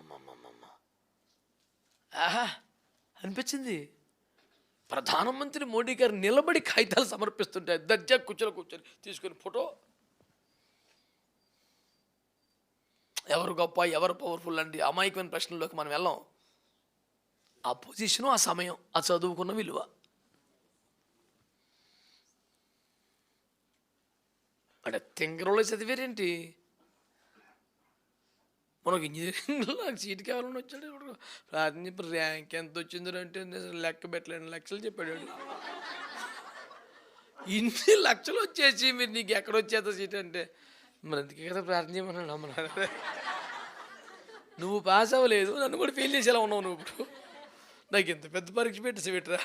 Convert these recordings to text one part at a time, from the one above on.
అమ్మమ్మమ్మమ్మమ్మ ఆహా అనిపించింది. ప్రధానమంత్రి మోడీ గారు నిలబడి కాగితాలు సమర్పిస్తుంటే దర్జా కూర్చొని తీసుకుని ఫోటో. ఎవరు గొప్ప, ఎవరు పవర్ఫుల్ అండి అమాయకమైన ప్రశ్నల్లోకి మనం వెళ్ళాం. ఆ పొజిషను, ఆ సమయం, ఆ చదువుకున్న విలువ. అంటే తింగరంలో చదివారేంటి? మనకు ఇంజనీరింగ్లో నాకు సీట్ కావాలని వచ్చాడు. ఇప్పుడు ప్రార్థన చెప్పి ర్యాంక్ ఎంత వచ్చిందో అంటే లెక్క పెట్టలేను, లక్షలు చెప్పాడు. ఇన్ని లక్షలు వచ్చేసి మీరు నీకు ఎక్కడ వచ్చేదా సీట్ అంటే, మరి అందుకే కదా ప్రార్థన చేయమన్నాడు. అమ్మ నువ్వు పాస్ అవ్వలేదు, నన్ను కూడా ఫెయిల్ చేసేలా ఉన్నావు నువ్వు. ఇప్పుడు నాకు ఎంత పెద్ద పరీక్ష పెట్టరా,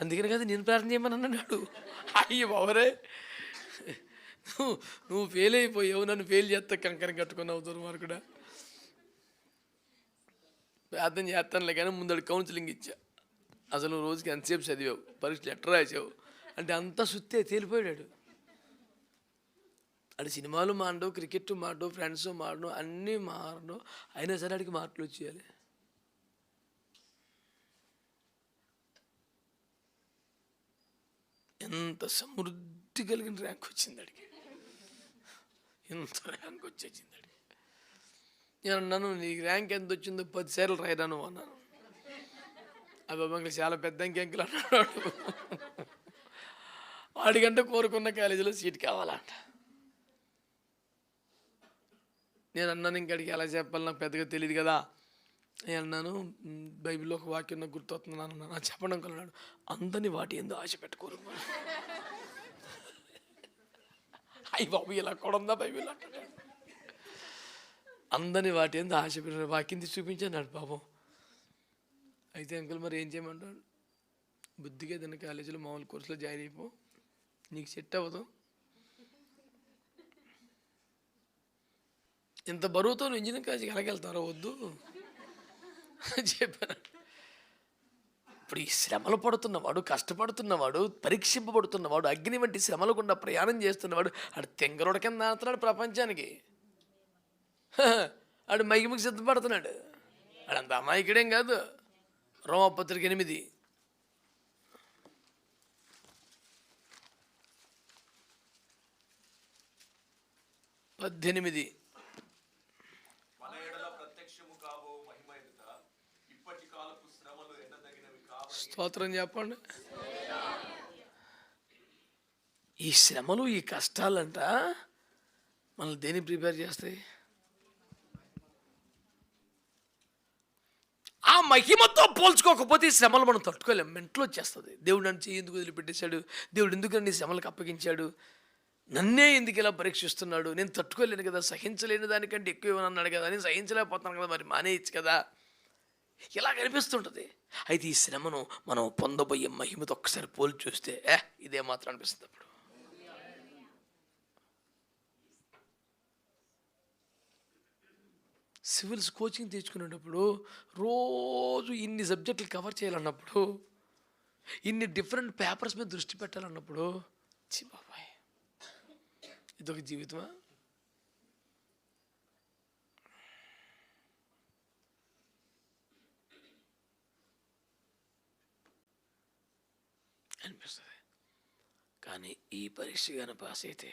అందుకని కదా నేను ప్రార్థన చేయమని అన్నాడు. అయ్యి బావరే, నువ్వు ఫెయిల్ అయిపోయావు, నన్ను ఫెయిల్ చేస్తా కంకరం కట్టుకుని అవుతారు మరి కూడా. ప్రార్థన చేస్తానులే కానీ ముందడు కౌన్సిలింగ్ ఇచ్చా. అసలు నువ్వు రోజుకి ఎంతసేపు చదివావు, పరీక్షలు ఎట్లా రాసావు అంటే అంతా సుత్తే తేలిపోయాడు. అటు సినిమాలు మారడు, క్రికెట్ మారడు, ఫ్రెండ్స్ మారడు, అన్నీ మారడు, అయినా సరే అడిగి మార్కులు వచ్చేయాలి. ఎంత సమృద్ధి కలిగిన ర్యాంక్ వచ్చింది అడిగి, ఎంత ర్యాంక్ వచ్చేసింది అడిగి. నేను అన్నాను, నీకు ర్యాంక్ ఎంత వచ్చిందో 10 సార్లు రాయరాను అన్నాను. అబ్బాయి చాలా పెద్ద అంకెంకులు అన్నాడు. వాడికంటే కోరుకున్న కాలేజీలో సీట్ కావాలంట. నేను అన్నాను, ఇంకడికి ఎలా చెప్పాలి నాకు పెద్దగా తెలియదు కదా. నేను అన్నాను, బైబిల్లో ఒక వాక్యం నాకు గుర్తొస్తున్నాను అన్నాను. చెప్పడం అనుకున్నాడు, అందరినీ వాటి ఎందు ఆశ పెట్టుకోరు. అయ్యి బాబు ఇలా కూడా ఉందా బైబిల్ అంటాడు. అందరినీ వాటి ఎందు ఆశ పెట్టారు, వాక్యం తీసి చూపించాడు పాపం. అయితే అంకుల్ మరి ఏం చేయమంటాడు, బుద్ధిగా ఏదైనా కాలేజీలో మామూలు కోర్సులో జాయిన్ అయిపో, నీకు సెట్ అవ్వదు, ఇంత బరువుతో నువ్వు ఇంజనీరింగ్ కాలేజీకి ఎలాగెళ్తారో వద్దు చెప్పాను. ఇప్పుడు ఈ శ్రమలు పడుతున్నవాడు, కష్టపడుతున్నవాడు, పరీక్షింపబడుతున్నవాడు, అగ్ని వంటి శ్రమలు గుండా ప్రయాణం చేస్తున్నవాడు ఆడు తెంగరుడు కింద ఆడుతున్నాడు ప్రపంచానికి. ఆడు మహిమకి సిద్ధపడుతున్నాడు. ఆడంత అమాయకుడేం కాదు. రోమపత్రిక 8:18. స్తోత్రం చెప్పండి. ఈ శ్రమలు, ఈ కష్టాలంట మనల్ని దేన్ని ప్రిపేర్ చేస్తాయి? ఆ మహిమతో పోల్చుకోకపోతే ఈ శ్రమలు మనం తట్టుకోలేం, మెంట్లో వచ్చేస్తుంది. దేవుడు నన్ను చెయ్యి ఎందుకు వదిలిపెట్టేశాడు, దేవుడు ఎందుకు నన్ను ఈ శ్రమలకు అప్పగించాడు, నన్నే ఎందుకు ఇలా పరీక్షిస్తున్నాడు, నేను తట్టుకోలేను కదా, సహించలేని దానికంటే ఎక్కువ అన్నాడు కదా, నేను సహించలేకపోతున్నాను కదా, మరి మానేయచ్చు కదా, ఇలా కనిపిస్తుంటుంది. అయితే ఈ శ్రమను మనం పొందబోయే మహిమతో ఒక్కసారి పోల్చి చూస్తే ఇదే మాత్రం అనిపిస్తుంది. అప్పుడు సివిల్స్ కోచింగ్ తెచ్చుకునేటప్పుడు రోజు ఇన్ని సబ్జెక్టులు కవర్ చేయాలన్నప్పుడు, ఇన్ని డిఫరెంట్ పేపర్స్ మీద దృష్టి పెట్టాలన్నప్పుడు, చి బాబాయ్ ఇదొక జీవితమా? అనిపిస్తుంది. కానీ ఈ పరీక్ష కానీ పాస్ అయితే,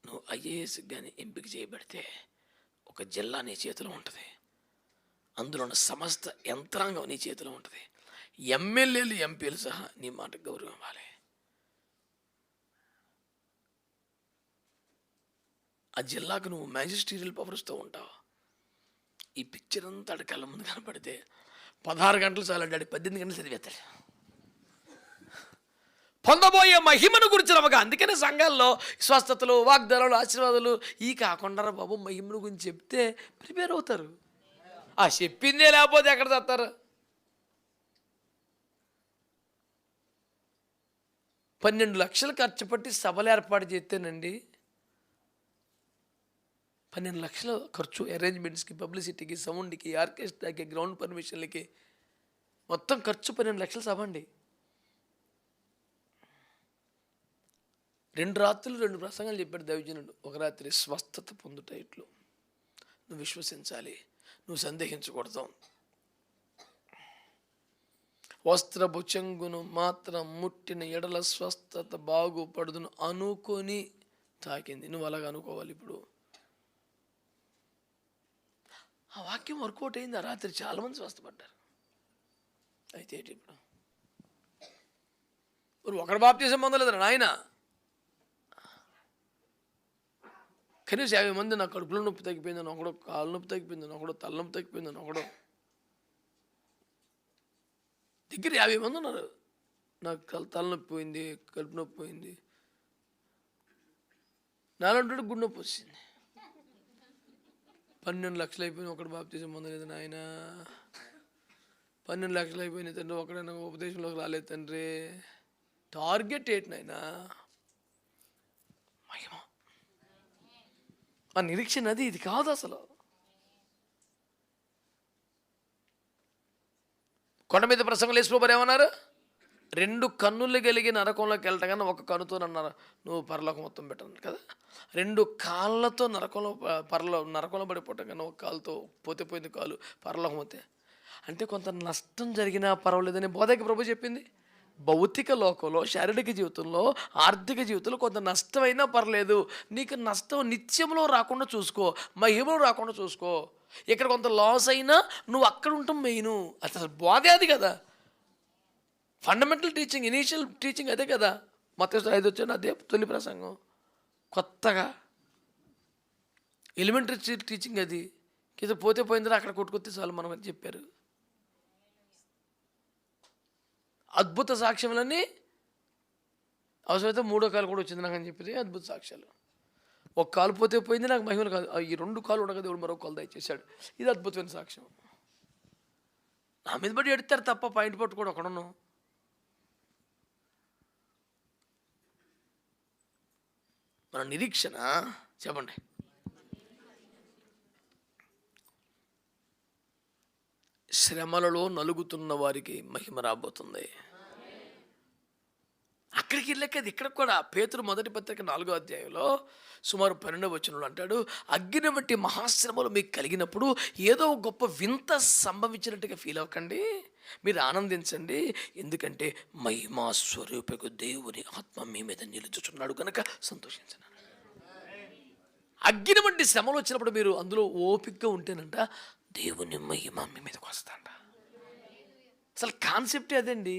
నువ్వు ఐఏఎస్ కానీ ఎంపిక చేయబడితే ఒక జిల్లా నీ చేతిలో ఉంటుంది, అందులో ఉన్న సమస్త యంత్రాంగం నీ చేతిలో ఉంటుంది, ఎమ్మెల్యేలు ఎంపీలు సహా నీ మాటకు గౌరవం ఇవ్వాలి. ఆ జిల్లాకు నువ్వు మ్యాజిస్ట్రీరియల్ పవర్స్తో ఉంటావు. ఈ పిక్చర్ అంతా అడి కళ్ళ ముందు కనపడితే 16 గంటలు చాలండి, 18 గంటలు చదివేస్తాడు. పొందబోయే మహిమను గురించి నమ్మకం. అందుకనే సంఘాల్లో స్వస్థతలు, వాగ్దానాలు, ఆశీర్వాదాలు ఈ కాకుండా బాబు మహిమను గురించి చెప్తే ప్రిపేర్ అవుతారు. ఆ చెప్పిందే లేకపోతే ఎక్కడ చేస్తారు? 12 లక్షలు ఖర్చు పెట్టి సభలు ఏర్పాటు చేస్తేనండి, 12 లక్షల ఖర్చు అరేంజ్మెంట్స్కి, పబ్లిసిటీకి, సౌండ్కి, ఆర్కెస్ట్రాకి, గ్రౌండ్ పర్మిషన్లకి, మొత్తం ఖర్చు 12 లక్షల సభ అండి. 2 రాత్రులు 2 ప్రసంగాలు చెప్పాడు దైవజనుడు. ఒక రాత్రి స్వస్థత పొందుట ఇట్లు, నువ్వు విశ్వసించాలి, నువ్వు సందేహించకూడదు. వస్త్రపు చెంగును మాత్రం ముట్టిన ఎడల స్వస్థత బాగుపడుదును అనుకొని తాకింది. నువ్వు అలాగ అనుకోవాలి. ఇప్పుడు ఆ వాక్యం వర్కౌట్ అయింది. ఆ రాత్రి చాలామంది స్వస్థపడ్డారు. అయితే ఏంటి ఇప్పుడు ఒకడు బాప్తిసం పొందలేదురా నాయన, కనీసం 50 మంది నాకు కడుపులో నొప్పి తగ్గిపోయిందని ఒకడు, కాలు నొప్పి తగ్గిపోయిందని ఒకడు, తలనొప్పి తగ్గిపోయిందని ఒకడు, దగ్గర 50 మంది ఉన్నారు. నాకు తలనొప్పి పోయింది, కడుపు నొప్పి పోయింది, నాలుగు గుండె నొప్పి వచ్చింది. 12 లక్షలు అయిపోయినాయి, ఒకడు బాప్తిసం పొందలేదు నాయన. 12 లక్షలు అయిపోయినాయి తండ్రి, ఒకడైనా ఉపదేశంలోకి రాలేదు తండ్రి. టార్గెట్ ఏంటి నాయనా? మహిమ. ఆ నిరీక్షణ అది ఇది కాదు అసలు. కొండ మీద ప్రసంగం యేసు ప్రభువు ఏమన్నారు? 2 కన్నులు కలిగి నరకంలోకి వెళ్ళటం కన్నా ఒక కన్నుతో అన్నారు నువ్వు పరలోకం మొత్తం పెట్టను కదా. 2 కాళ్ళతో నరకంలో పడిపోవటం కన్నా ఒక కాలుతో పోయింది కాలు పరలోకం అవుతే. అంటే కొంత నష్టం జరిగినా పర్వాలేదని బోధకి ప్రభు చెప్పింది. భౌతిక లోకంలో, శారీరక జీవితంలో, ఆర్థిక జీవితంలో కొంత నష్టమైనా పర్లేదు, నీకు నష్టం నిత్యంలో రాకుండా చూసుకో, మహిమలో రాకుండా చూసుకో. ఇక్కడ కొంత లాస్ అయినా నువ్వు అక్కడ ఉంటాం మెయిన్. అసలు బోధే అది కదా, ఫండమెంటల్ టీచింగ్, ఇనీషియల్ టీచింగ్ అదే కదా. మత్తయి 5 వచ్చాను అదే తొలి ప్రసంగం. కొత్తగా ఎలిమెంటరీ టీచింగ్ అది. కింద పోయిందిరా అక్కడ కొట్టుకొస్తే చాలు మనం అని చెప్పారు. అద్భుత సాక్ష్యములన్నీ అవసరమైతే 3వ కాలు కూడా వచ్చింది నాకు అని చెప్పింది. అద్భుత సాక్ష్యాలు. ఒక కాలు పోయింది, నాకు మహిమలు కాదు, ఈ 2 కాలు ఉండగా దేవుడు మరో కాలు దయచేశాడు. ఇది అద్భుతమైన సాక్ష్యం. నా మీద బట్టి ఎడతారు తప్ప పాయింట్ పట్టుకోడు ఒకడును. మన నిరీక్షణ చెప్పండి. శ్రమలలో నలుగుతున్న వారికి మహిమ రాబోతుంది. అక్కడికి వెళ్ళాక ఇక్కడ కూడా పేతురు మొదటి పత్రిక 4వ అధ్యాయంలో సుమారు 12వ వచనంలో అంటాడు, అగ్ని వంటి మహాశ్రమలు మీకు కలిగినప్పుడు ఏదో గొప్ప వింత సంభవించినట్టుగా ఫీల్ అవ్వకండి, మీరు ఆనందించండి, ఎందుకంటే మహిమా స్వరూపకు దేవుని ఆత్మ మీ మీద నిలుచుచున్నాడు కనుక సంతోషించండి. అగ్ని వంటి శ్రమలు వచ్చినప్పుడు మీరు అందులో ఓపికగా ఉంటేనంట దేవుని మహిమ మీ మీదకి వస్తాంట. అసలు కాన్సెప్టే అదండి.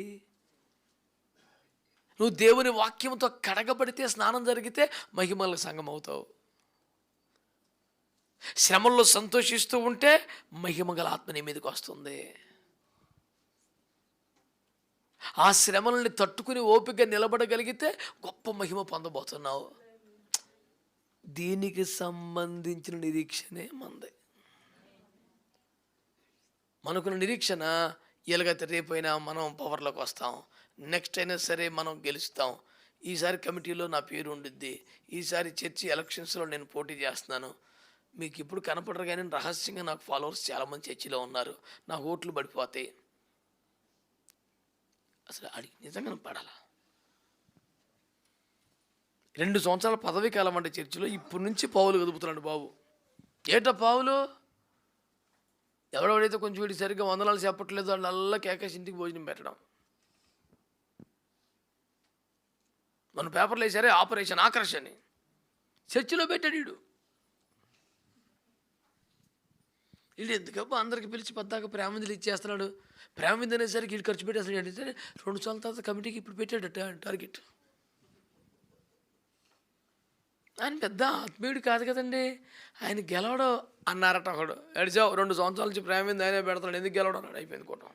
నువ్వు దేవుని వాక్యంతో కడగబడితే, స్నానం జరిగితే మహిమల సంగం అవుతావు. శ్రమల్లో సంతోషిస్తూ ఉంటే మహిమగల ఆత్మ నీ మీదకి వస్తుంది. ఆ శ్రమలని తట్టుకుని ఓపికగా నిలబడగలిగితే గొప్ప మహిమ పొందబోతున్నావు. దీనికి సంబంధించిన నిరీక్షణే మంది. మనకున్న నిరీక్షణ ఎలాగైతే రేపైనా మనం పవర్లోకి వస్తాం, నెక్స్ట్ అయినా సరే మనం గెలుస్తాం, ఈసారి కమిటీలో నా పేరు ఉండిద్ది, ఈసారి చర్చి ఎలక్షన్స్లో నేను పోటీ చేస్తున్నాను. మీకు ఇప్పుడు కనపడరు కానీ రహస్యంగా నాకు ఫాలోవర్స్ చాలామంది చర్చిలో ఉన్నారు, నా ఓట్లు పడిపోతాయి. అసలు అడిగి నిజంగా పడాలా? 2 సంవత్సరాల పదవీ కాలం అంటే చర్చిలో ఇప్పటి నుంచి పావులు కదుపుతున్నాడు బాబు. ఏటా పావులు? ఎవడెవడైతే కొంచెం వీడికి సరిగ్గా వందనాలు చెప్పట్లేదు వాళ్ళు అల్లా కేకేసి ఇంటికి భోజనం పెట్టడం. మన పేపర్లు వేసారే ఆపరేషన్ ఆకర్షణ చర్చిలో పెట్టాడు వీడు. వీళ్ళు ఎందుకబ్బా అందరికి పిలిచి పద్దాక ప్రేమందిలు ఇచ్చేస్తున్నాడు. ప్రేమంది అనేసరికి వీళ్ళు ఖర్చు పెట్టేస్తాడు అంటే 2 సంవత్సరాల తర్వాత కమిటీకి ఇప్పుడు పెట్టాడట టార్గెట్. ఆయన పెద్ద ఆత్మీయుడు కాదు కదండి, ఆయన గెలవడం అన్నారట. ఒకడు ఎడిచావు 2 సంవత్సరాల నుంచి ప్రేమింది ఆయనే పెడతాడు, ఎందుకు గెలవడం అన్నాడు. అయిపోయింది కూటం.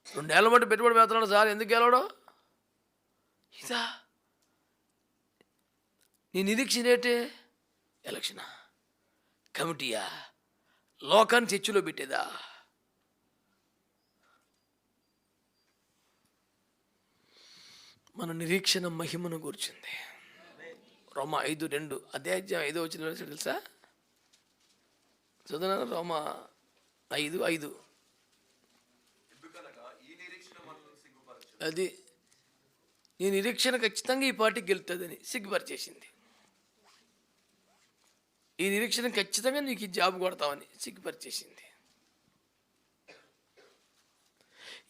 2 ఏళ్ళ బట్టి పెట్టుబడి పెడతాడు సార్, ఎందుకు గెలవడం? ఇదా నీ నిరీక్షణ ఏంటి? ఎలక్షనా, కమిటీయా, లోకాన్ని చర్చిలో పెట్టేదా? మన నిరీక్షణ మహిమను కూర్చుంది. రోమా 5:2 అదే అధ్యాయం 5వ వచనం తెలుసా? చదువునా? రోమా 5:5 అది నీ నిరీక్షణ ఖచ్చితంగా ఈ పార్టీకి గెలుతుందని సిగ్గుపరిచేసింది. ఈ నిరీక్షణ ఖచ్చితంగా నీకు ఈ జాబ్ కొడతామని సిగ్గుపరిచేసింది.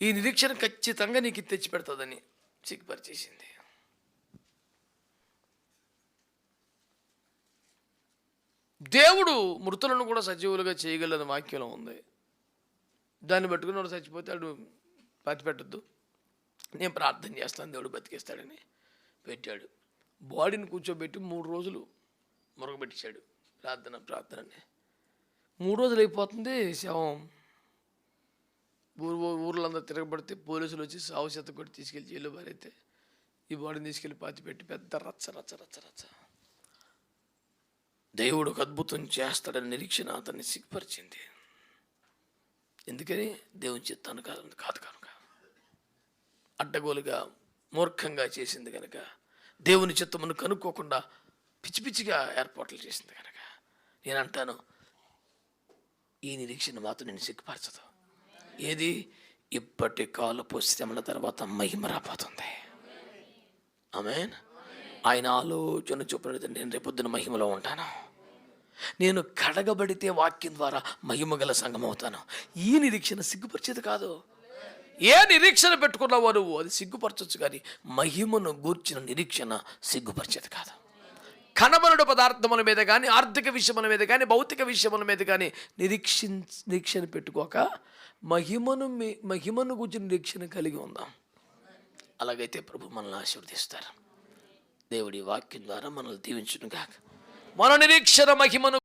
ఈ నిరీక్షణ ఖచ్చితంగా నీకు ఇది తెచ్చిపెడుతుందని సిగ్గుపరిచేసింది. దేవుడు మృతులను కూడా సజీవులుగా చేయగలదని వాక్యంలో ఉంది. దాన్ని పట్టుకుని వాడు చచ్చిపోతే వాడు పాతి పెట్టద్దు, నేను ప్రార్థన చేస్తాను దేవుడు బతికిస్తాడని పెట్టాడు. బాడీని కూర్చోబెట్టి 3 రోజులు మురగబెట్టించాడు. ప్రార్థనని 3 రోజులు అయిపోతుంది. శవం ఊర్లందరూ తిరగబడితే పోలీసులు వచ్చి సావు చేత కొట్టి తీసుకెళ్ళి జైలు పారైతే ఈ బాడీని తీసుకెళ్ళి పాతి పెట్టి పెద్ద రచ్చ రచ్చ రచ్చ రచ్చ. దేవుడు ఒక అద్భుతం చేస్తాడని నిరీక్షణ అతన్ని సిగ్గుపరిచింది. ఎందుకని? దేవుని చిత్తాన్ని కాదు కనుక, అడ్డగోలుగా మూర్ఖంగా చేసింది కనుక, దేవుని చిత్తమును కనుక్కోకుండా పిచ్చి పిచ్చిగా ఏర్పాట్లు చేసింది కనుక. నేను అంటాను, ఈ నిరీక్షణ మాత్రం నేను సిగ్గుపరచదు. ఏది? ఇప్పటి కాలపు శ్రమల తర్వాత మహిమ రాబోతుంది. ఆమేన్. ఆయన ఆలోచన చొప్పున నేను రేపొద్దున మహిమలో ఉంటాను. నేను కడగబడితే వాక్యం ద్వారా మహిమ గల సంఘం అవుతాను. ఈ నిరీక్షణ సిగ్గుపరిచేది కాదు. ఏ నిరీక్షణ పెట్టుకున్నావో నువ్వు అది సిగ్గుపరచవచ్చు, కానీ మహిమను గూర్చిన నిరీక్షణ సిగ్గుపరిచేది కాదు. కనబరుడు పదార్థముల మీద కానీ, ఆర్థిక విషయముల మీద కానీ, భౌతిక విషయముల మీద కానీ నిరీక్షణ పెట్టుకోక మహిమను గూర్చిన నిరీక్షణ కలిగి ఉందాం. అలాగైతే ప్రభు మనల్ని ఆశీర్వదిస్తారు. దేవుడి వాక్యం ద్వారా మనల్ని దీవించును గాక. మన నిరీక్షణ మహిమను